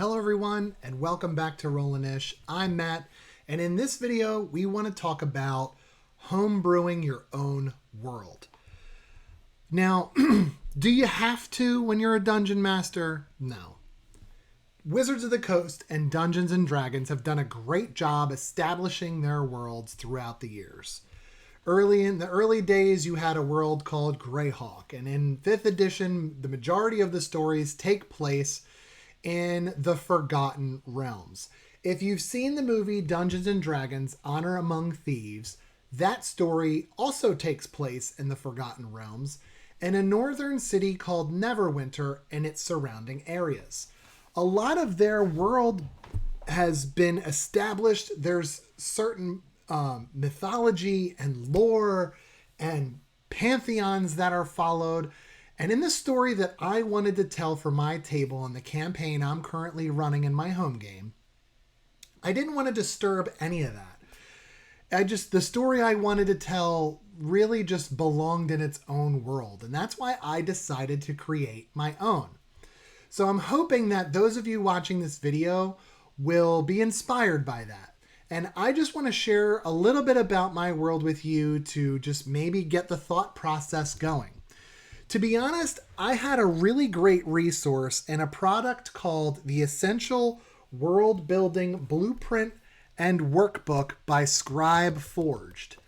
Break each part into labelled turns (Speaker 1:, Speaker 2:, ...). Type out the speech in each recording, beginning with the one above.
Speaker 1: Hello everyone and welcome back to Roleinnish. I'm Matt, and in this video we want to talk about homebrewing your own world. Now, do you have to when you're a dungeon master? No. Wizards of the Coast and Dungeons and Dragons have done a great job establishing their worlds throughout the years. In the early days, you had a world called Greyhawk, and in 5th edition, the majority of the stories take place in the Forgotten Realms. If you've seen the movie Dungeons and Dragons: Honor Among Thieves, that story also takes place in the Forgotten Realms in a northern city called Neverwinter and its surrounding areas. A lot of their world has been established. There's certain mythology and lore and pantheons that are followed. And in the story that I wanted to tell for my table in the campaign I'm currently running in my home game, I didn't want to disturb any of that. The story I wanted to tell really just belonged in its own world. And that's why I decided to create my own. So I'm hoping that those of you watching this video will be inspired by that. And I just want to share a little bit about my world with you to just maybe get the thought process going. To be honest, I had a really great resource in a product called the Essential World Building Blueprint and Workbook by Scribe Forged.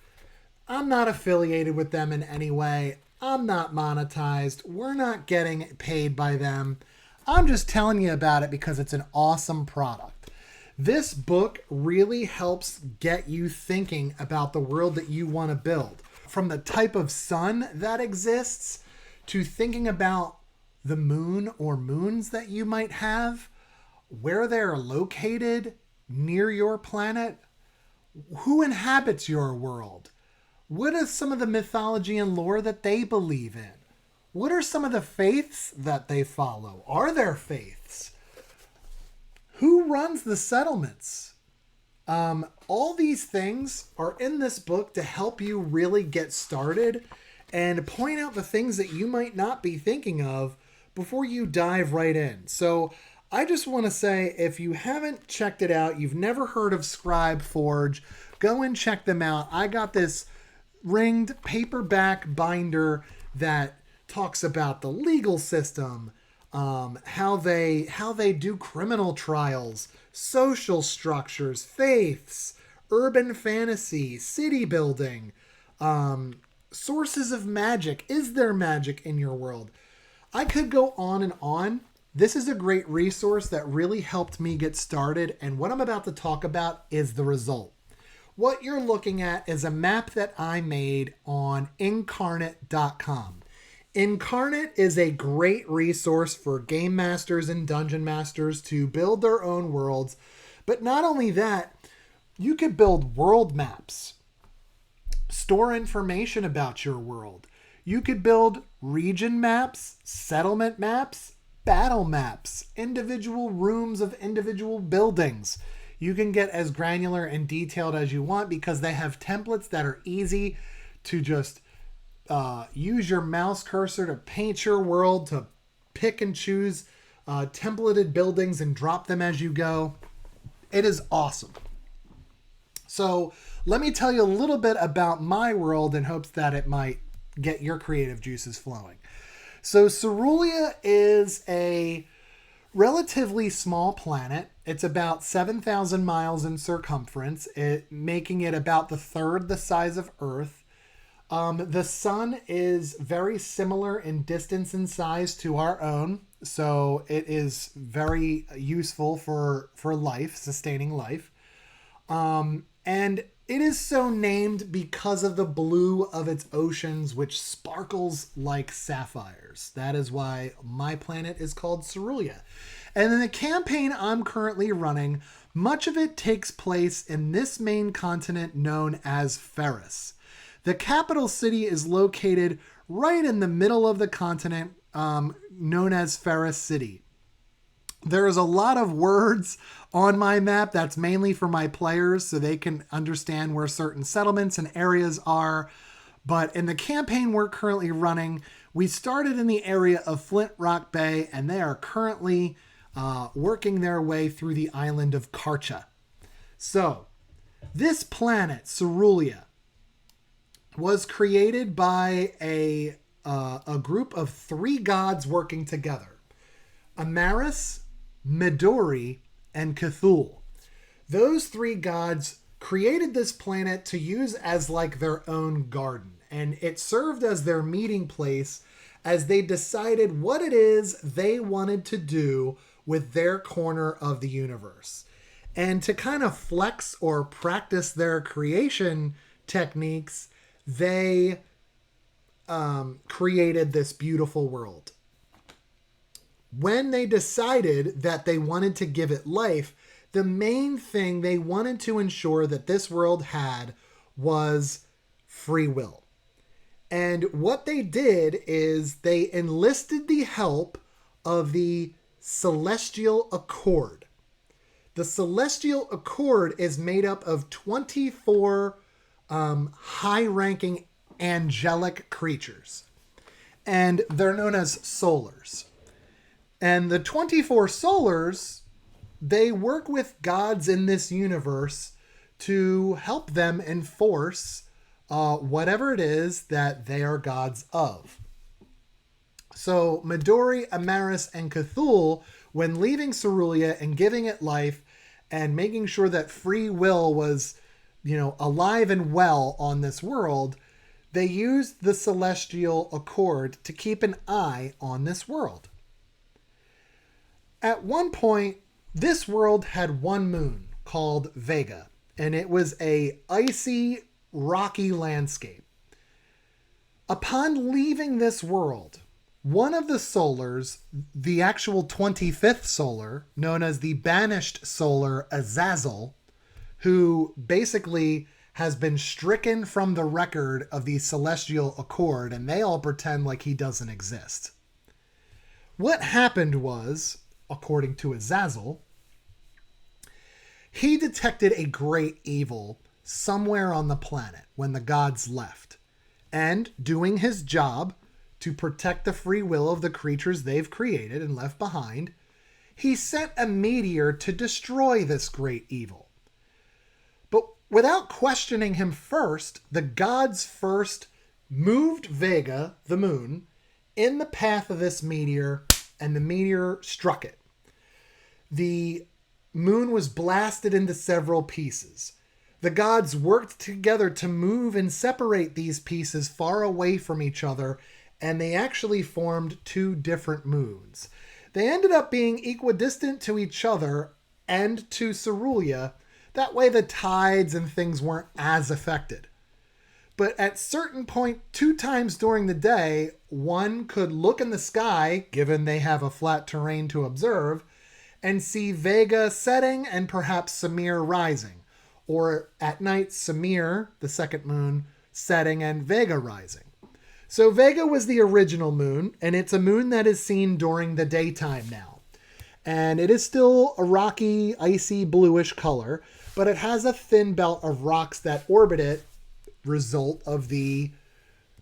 Speaker 1: I'm not affiliated with them in any way. I'm not monetized. We're not getting paid by them. I'm just telling you about it because it's an awesome product. This book really helps get you thinking about the world that you want to build. From the type of sun that exists, to thinking about the moon or moons that you might have, where they're located near your planet, who inhabits your world, what is some of the mythology and lore that they believe in, what are some of the faiths that they follow, are there faiths, who runs the settlements. All these things are in this book to help you really get started and point out the things that you might not be thinking of before you dive right in. So I just want to say, if you haven't checked it out, you've never heard of Scribe Forge, go and check them out. I got this ringed paperback binder that talks about the legal system, how they do criminal trials, social structures, faiths, urban fantasy, city building, sources of magic. Is there magic in your world? I could go on and on. This is a great resource that really helped me get started, and what I'm about to talk about is the result. What you're looking at is a map that I made on incarnate.com. Incarnate is a great resource for game masters and dungeon masters to build their own worlds, but not only that, you could build world maps, store information about your world. You could build region maps, settlement maps, battle maps, individual rooms of individual buildings. You can get as granular and detailed as you want because they have templates that are easy to just use your mouse cursor to paint your world, to pick and choose templated buildings and drop them as you go. It is awesome. So let me tell you a little bit about my world in hopes that it might get your creative juices flowing. So Cerulia is a relatively small planet. It's about 7,000 miles in circumference, making it about the third the size of Earth. The sun is very similar in distance and size to our own, so it is very useful for life, sustaining life. And it is so named because of the blue of its oceans, which sparkles like sapphires. That is why my planet is called Cerulia. And in the campaign I'm currently running, much of it takes place in this main continent known as Ferris. The capital city is located right in the middle of the continent, known as Ferris City. There's a lot of words on my map. That's mainly for my players so they can understand where certain settlements and areas are. But in the campaign we're currently running, we started in the area of Flint Rock Bay, and they are currently working their way through the island of Karcha. So, this planet, Cerulia, was created by a group of 3 gods working together: Amaris, Midori, and Cthulhu. Those 3 gods created this planet to use as like their own garden, and it served as their meeting place as they decided what it is they wanted to do with their corner of the universe. And to kind of flex or practice their creation techniques, they created this beautiful world. When they decided that they wanted to give it life, the main thing they wanted to ensure that this world had was free will. And what they did is they enlisted the help of the Celestial Accord. The Celestial Accord is made up of 24 high-ranking angelic creatures. And they're known as solars. And the 24 solars, they work with gods in this universe to help them enforce whatever it is that they are gods of. So Midori, Amaris, and Cthulhu, when leaving Cerulia and giving it life and making sure that free will was, alive and well on this world, they used the Celestial Accord to keep an eye on this world. At one point, this world had one moon called Vega, and it was a icy, rocky landscape. Upon leaving this world, one of the solars, the actual 25th solar, known as the banished solar Azazel, who basically has been stricken from the record of the Celestial Accord, and they all pretend like he doesn't exist. What happened was, according to Azazel, he detected a great evil somewhere on the planet when the gods left, and doing his job to protect the free will of the creatures they've created and left behind, he sent a meteor to destroy this great evil. But without questioning him first, the gods first moved Vega, the moon, in the path of this meteor, and the meteor struck it. The moon was blasted into several pieces. The gods worked together to move and separate these pieces far away from each other, and they actually formed 2 different moons. They ended up being equidistant to each other and to Cerulia. That way the tides and things weren't as affected. But at certain point, 2 times during the day, one could look in the sky, given they have a flat terrain to observe, and see Vega setting and perhaps Samir rising. Or at night, Samir, the second moon, setting and Vega rising. So Vega was the original moon, and it's a moon that is seen during the daytime now. And it is still a rocky, icy, bluish color, but it has a thin belt of rocks that orbit it, result of the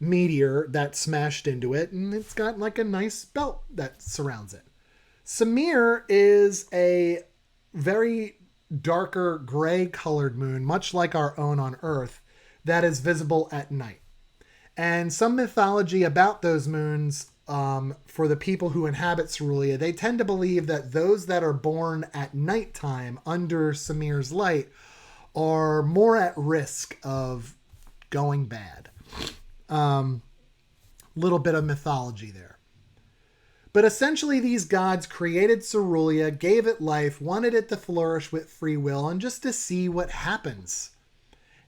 Speaker 1: meteor that smashed into it, and it's got like a nice belt that surrounds it. Samir is a very darker gray colored moon, much like our own on Earth, that is visible at night. And some mythology about those moons, for the people who inhabit Cerulia, they tend to believe that those that are born at nighttime under Samir's light are more at risk of going bad. Little bit of mythology there. But essentially these gods created Cerulia, gave it life, wanted it to flourish with free will, and just to see what happens.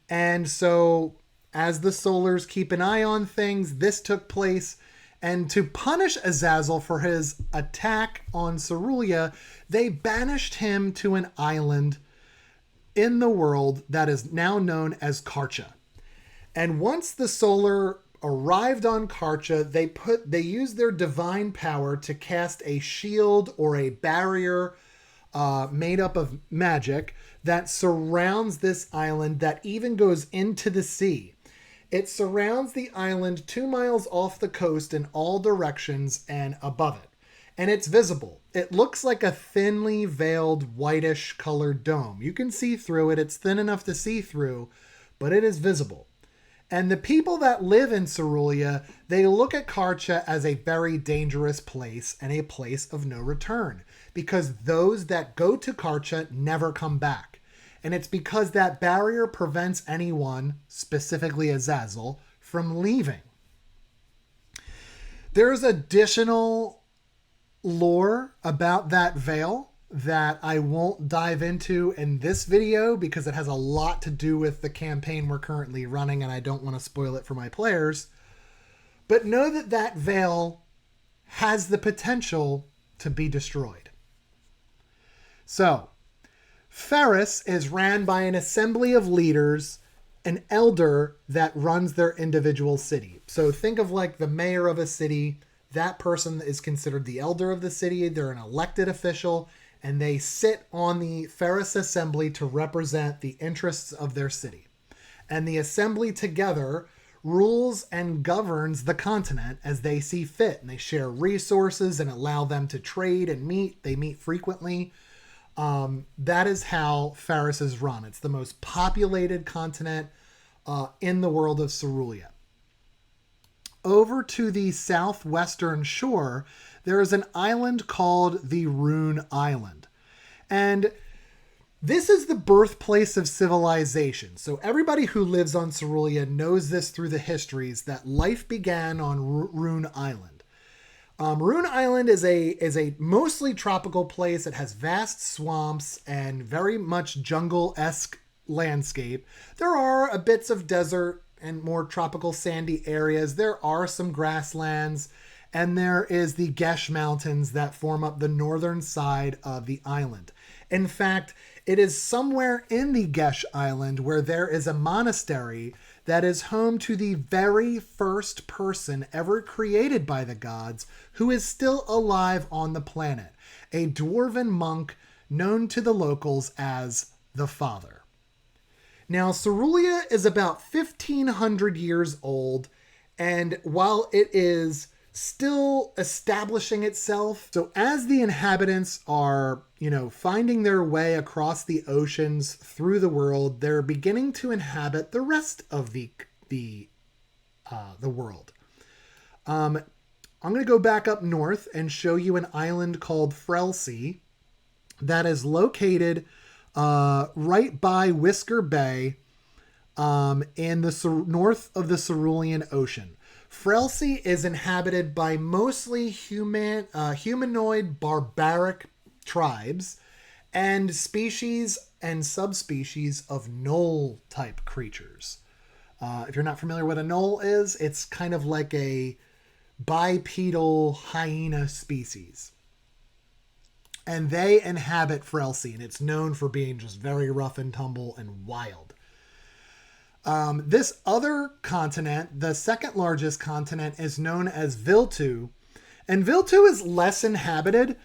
Speaker 1: And so as the solars keep an eye on things, this took place. And to punish Azazel for his attack on Cerulia, they banished him to an island in the world that is now known as Karcha. And once the solar arrived on Karcha, they used their divine power to cast a shield or a barrier made up of magic that surrounds this island, that even goes into the sea. It surrounds the island 2 miles off the coast in all directions and above it. and it's visible. It looks like a thinly veiled whitish colored dome. You can see through it. It's thin enough to see through, but it is visible. And the people that live in Cerulia, they look at Karcha as a very dangerous place and a place of no return, because those that go to Karcha never come back. And it's because that barrier prevents anyone, specifically Azazel, from leaving. There's additional lore about that veil that I won't dive into in this video because it has a lot to do with the campaign we're currently running and I don't want to spoil it for my players. But know that that veil has the potential to be destroyed. So, Ferris is ran by an assembly of leaders, an elder that runs their individual city. So think of like the mayor of a city. That person is considered the elder of the city. They're an elected official, and they sit on the Ferris assembly to represent the interests of their city. And the assembly together rules and governs the continent as they see fit. And they share resources and allow them to trade and meet. They meet frequently. That is how Ferris is run. It's the most populated continent in the world of Cerulia. Over to the southwestern shore, there is an island called the Rune Island. And this is the birthplace of civilization. So everybody who lives on Cerulia knows this through the histories, that life began on Rune Island. Rune Island is a mostly tropical place. It has vast swamps and very much jungle-esque landscape. There are bits of desert and more tropical sandy areas. There are some grasslands, and there is the Gesh Mountains that form up the northern side of the island. In fact, it is somewhere in the Gesh Island where there is a monastery that is home to the very first person ever created by the gods who is still alive on the planet, a dwarven monk known to the locals as the Father. Now, Cerulia is about 1,500 years old, and while it is still establishing itself, so as the inhabitants are, finding their way across the oceans through the world, they're beginning to inhabit the rest of the world. I'm going to go back up north and show you an island called Frelsey that is located right by Whisker Bay in the north of the Cerulean Ocean. Frelsey is inhabited by mostly humanoid barbaric tribes and species and subspecies of gnoll-type creatures. If you're not familiar with what a gnoll is, it's kind of like a bipedal hyena species. And they inhabit Frelsey, and it's known for being just very rough and tumble and wild. This other continent, the second largest continent, is known as Viltu. And Viltu is less inhabited.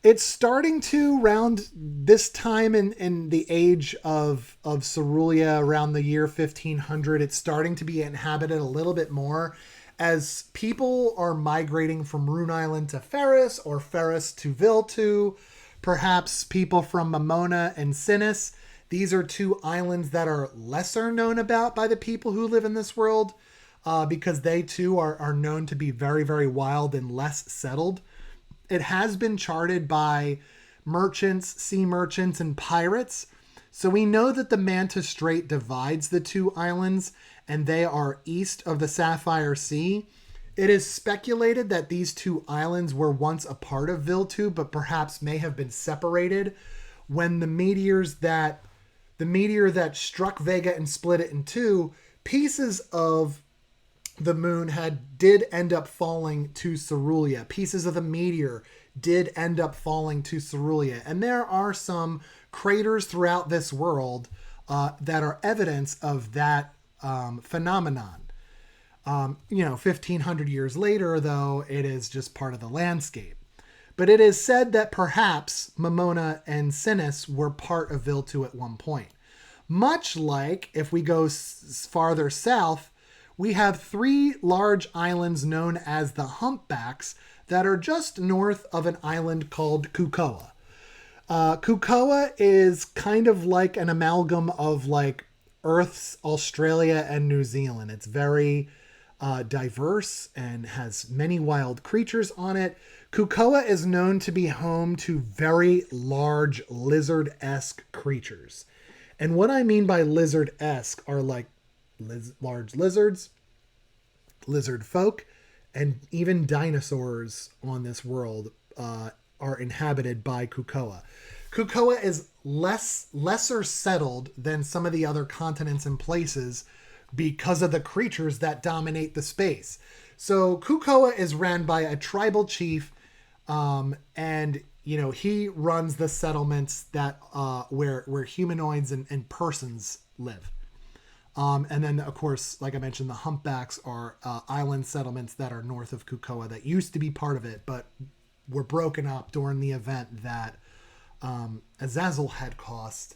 Speaker 1: It's starting to, around this time in the age of Cerulia, around the year 1500, it's starting to be inhabited a little bit more as people are migrating from Rune Island to Ferris or Ferris to Viltu. Perhaps people from Mamona and Sinis. These are two islands that are lesser known about by the people who live in this world because they too are known to be very, very wild and less settled. It has been charted by merchants, sea merchants, and pirates. So we know that the Manta Strait divides the two islands, and they are east of the Sapphire Sea. It is speculated that these two islands were once a part of Viltu, but perhaps may have been separated when the meteor that struck Vega and split it in two, pieces of the moon did end up falling to Cerulia. Pieces of the meteor did end up falling to Cerulia. And there are some craters throughout this world that are evidence of that phenomenon. 1,500 years later, though, it is just part of the landscape. But it is said that perhaps Mamona and Sinis were part of Viltu at one point. Much like, if we go farther south, we have 3 large islands known as the Humpbacks that are just north of an island called Kukoa. Kukoa is kind of like an amalgam of like Earth's Australia and New Zealand. It's very diverse and has many wild creatures on it. Kukoa is known to be home to very large lizard-esque creatures. And what I mean by lizard-esque are like large lizards, lizard folk, and even dinosaurs on this world are inhabited by Kukoa. Kukoa is lesser settled than some of the other continents and places because of the creatures that dominate the space. So Kukoa is ran by a tribal chief, and he runs the settlements that where humanoids and persons live. And then, of course, like I mentioned, the Humpbacks are island settlements that are north of Kukoa that used to be part of it, but were broken up during the event that Azazel had caused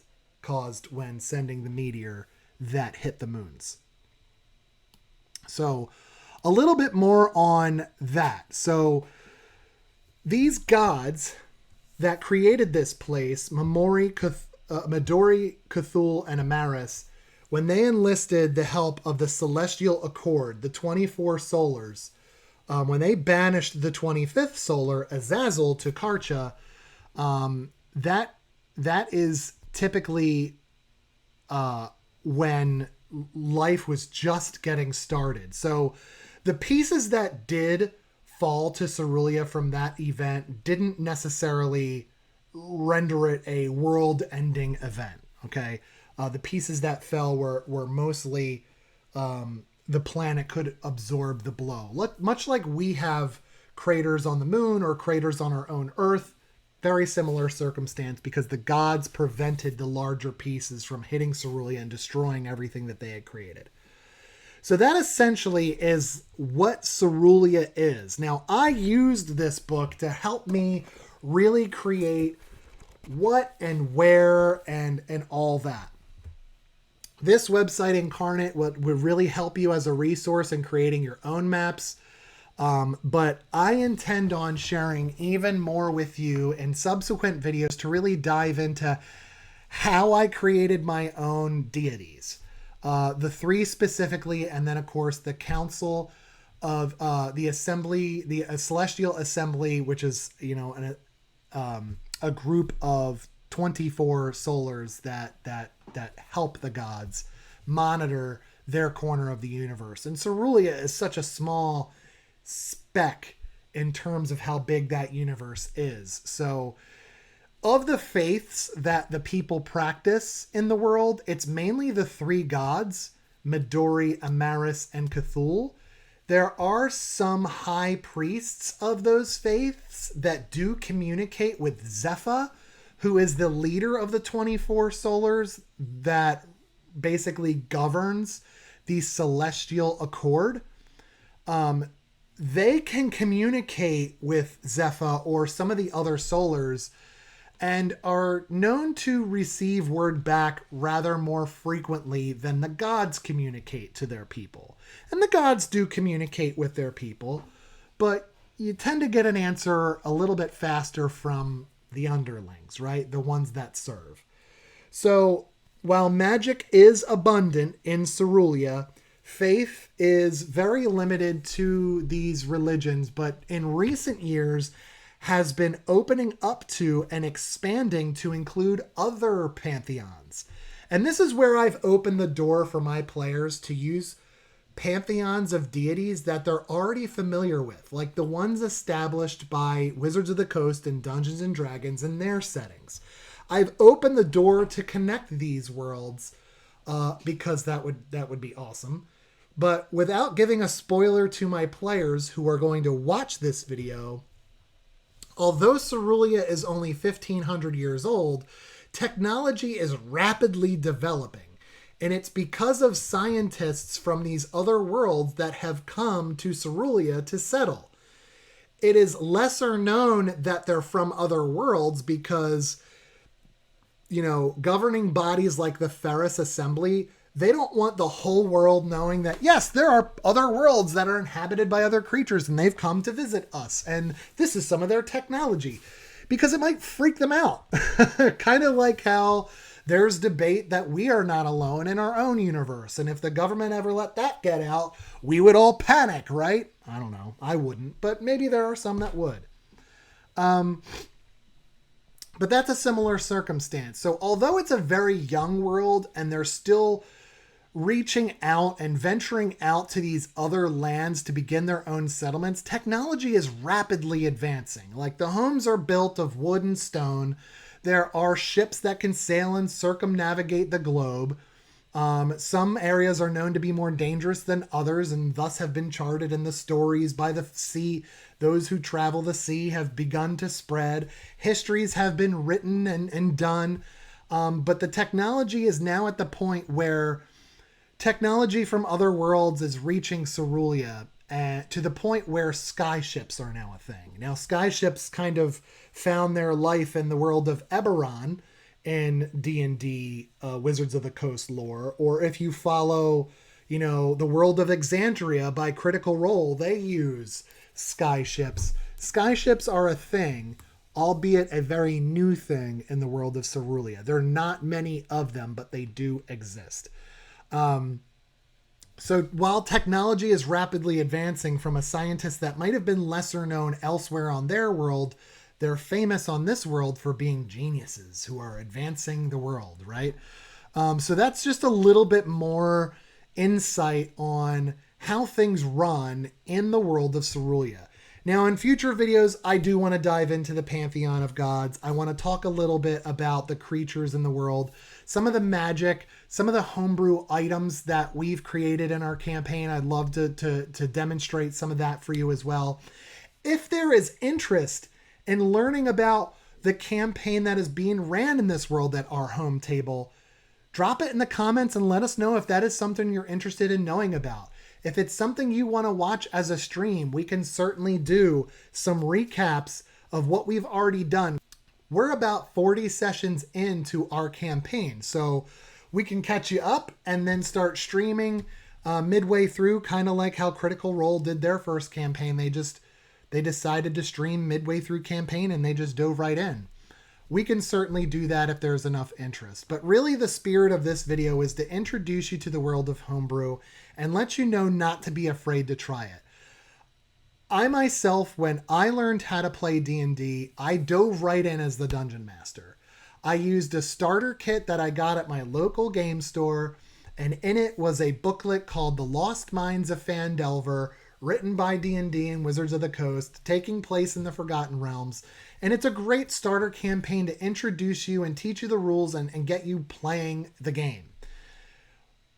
Speaker 1: when sending the meteor that hit the moons. So a little bit more on that. So these gods that created this place, Midori, Cthulhu, and Amaris, when they enlisted the help of the Celestial Accord, the 24 solars, when they banished the 25th solar, Azazel, to Karcha, that is typically when life was just getting started. So the pieces that did fall to Cerulia from that event didn't necessarily render it a world-ending event, okay? The pieces that fell were mostly the planet could absorb the blow. Much like we have craters on the moon or craters on our own Earth, very similar circumstance because the gods prevented the larger pieces from hitting Cerulia and destroying everything that they had created. So that essentially is what Cerulia is. Now, I used this book to help me really create what and where and all that. This website Incarnate would really help you as a resource in creating your own maps. But I intend on sharing even more with you in subsequent videos to really dive into how I created my own deities. The 3 specifically, and then of course the Council of the Assembly, the Celestial Assembly, which is a group of 24 solars that help the gods monitor their corner of the universe. And Cerulia is such a small speck in terms of how big that universe is. So of the faiths that the people practice in the world, it's mainly the 3 gods, Midori, Amaris, and Cthulhu. There are some high priests of those faiths that do communicate with Zepha, who is the leader of the 24 solars that basically governs the Celestial Accord. They can communicate with Zepha or some of the other solars and are known to receive word back rather more frequently than the gods communicate to their people. And the gods do communicate with their people, but you tend to get an answer a little bit faster from the underlings, right? The ones that serve. So while magic is abundant in Cerulia, faith is very limited to these religions, but in recent years has been opening up to and expanding to include other pantheons. And this is where I've opened the door for my players to use pantheons of deities that they're already familiar with, like the ones established by Wizards of the Coast and Dungeons and Dragons in their settings. I've opened the door to connect these worlds because that would be awesome. But without giving a spoiler to my players who are going to watch this video, although Cerulia is only 1,500 years old, technology is rapidly developing. And it's because of scientists from these other worlds that have come to Cerulia to settle. It is lesser known that they're from other worlds because, governing bodies like the Ferris Assembly, They don't want the whole world knowing that, yes, there are other worlds that are inhabited by other creatures and they've come to visit us. And this is some of their technology, because it might freak them out. Kind of like how there's debate that we are not alone in our own universe. And if the government ever let that get out, we would all panic, right? I don't know. I wouldn't, but maybe there are some that would. But that's a similar circumstance. So although it's a very young world and they're still reaching out and venturing out to these other lands to begin their own settlements, technology is rapidly advancing. Like, the homes are built of wood and stone. There are ships that can sail and circumnavigate the globe. Some areas are known to be more dangerous than others and thus have been charted in the stories by the sea. Those who travel the sea have begun to spread. Histories have been written and done. But the technology is now at the point where technology from other worlds is reaching Cerulia, to the point where skyships are now a thing. Now, skyships kind of found their life in the world of Eberron in D&D Wizards of the Coast lore, or if you follow, the world of Exandria by Critical Role, they use skyships. Skyships are a thing, albeit a very new thing in the world of Cerulia. There are not many of them, but they do exist. So while technology is rapidly advancing from a scientist that might have been lesser known elsewhere on their world, they're famous on this world for being geniuses who are advancing the world, right? So that's just a little bit more insight on how things run in the world of Cerulia. Now, in future videos, I do want to dive into the pantheon of gods. I want to talk a little bit about the creatures in the world, some of the magic, some of the homebrew items that we've created in our campaign. I'd love to demonstrate some of that for you as well. If there is interest in learning about the campaign that is being ran in this world at our home table, drop it in the comments and let us know if that is something you're interested in knowing about. If it's something you want to watch as a stream, we can certainly do some recaps of what we've already done. We're about 40 sessions into our campaign, so we can catch you up and then start streaming midway through, kind of like how Critical Role did their first campaign. They decided to stream midway through campaign and they just dove right in. We can certainly do that if there's enough interest. But really the spirit of this video is to introduce you to the world of homebrew and let you know not to be afraid to try it. I myself, when I learned how to play D&D, I dove right in as the Dungeon Master. I used a starter kit that I got at my local game store, and in it was a booklet called The Lost Minds of Phandelver, written by D&D and Wizards of the Coast, taking place in the Forgotten Realms. And it's a great starter campaign to introduce you and teach you the rules and get you playing the game.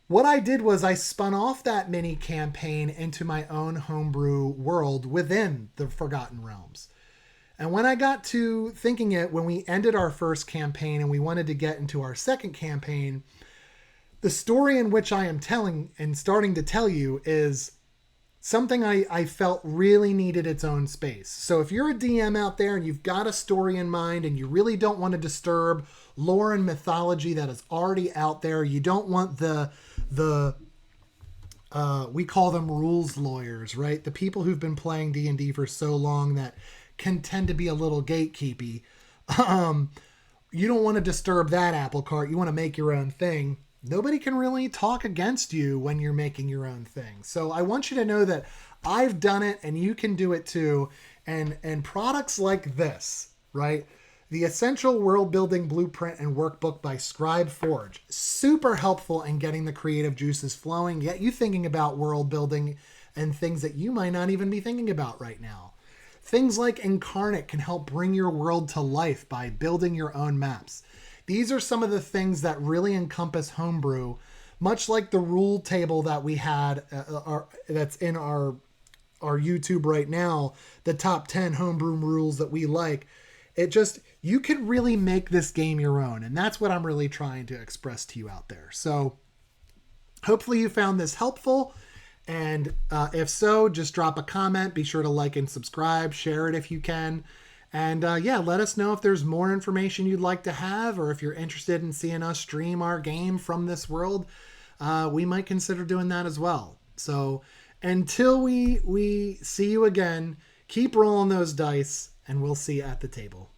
Speaker 1: What I did was I spun off that mini campaign into my own homebrew world within the Forgotten Realms. And when I got to thinking it, when we ended our first campaign and we wanted to get into our second campaign, the story in which I am telling and starting to tell you is something I felt really needed its own space. So if you're a DM out there and you've got a story in mind and you really don't want to disturb lore and mythology that is already out there, you don't want the we call them rules lawyers, right? The people who've been playing D&D for so long that can tend to be a little gatekeepy. You don't want to disturb that apple cart. You want to make your own thing. Nobody can really talk against you when you're making your own thing. So I want you to know that I've done it and you can do it too. And products like this, right? The Essential World Building Blueprint and Workbook by Scribe Forge. Super helpful in getting the creative juices flowing, get you thinking about world building and things that you might not even be thinking about right now. Things like Incarnate can help bring your world to life by building your own maps. These are some of the things that really encompass homebrew, much like the rule table that we had that's in our YouTube right now, the top 10 homebrew rules that we like. You can really make this game your own, and that's what I'm really trying to express to you out there. So hopefully you found this helpful, and if so, just drop a comment. Be sure to like and subscribe, share it if you can. And let us know if there's more information you'd like to have, or if you're interested in seeing us stream our game from this world. we might consider doing that as well. So until we see you again, keep rolling those dice, and we'll see you at the table.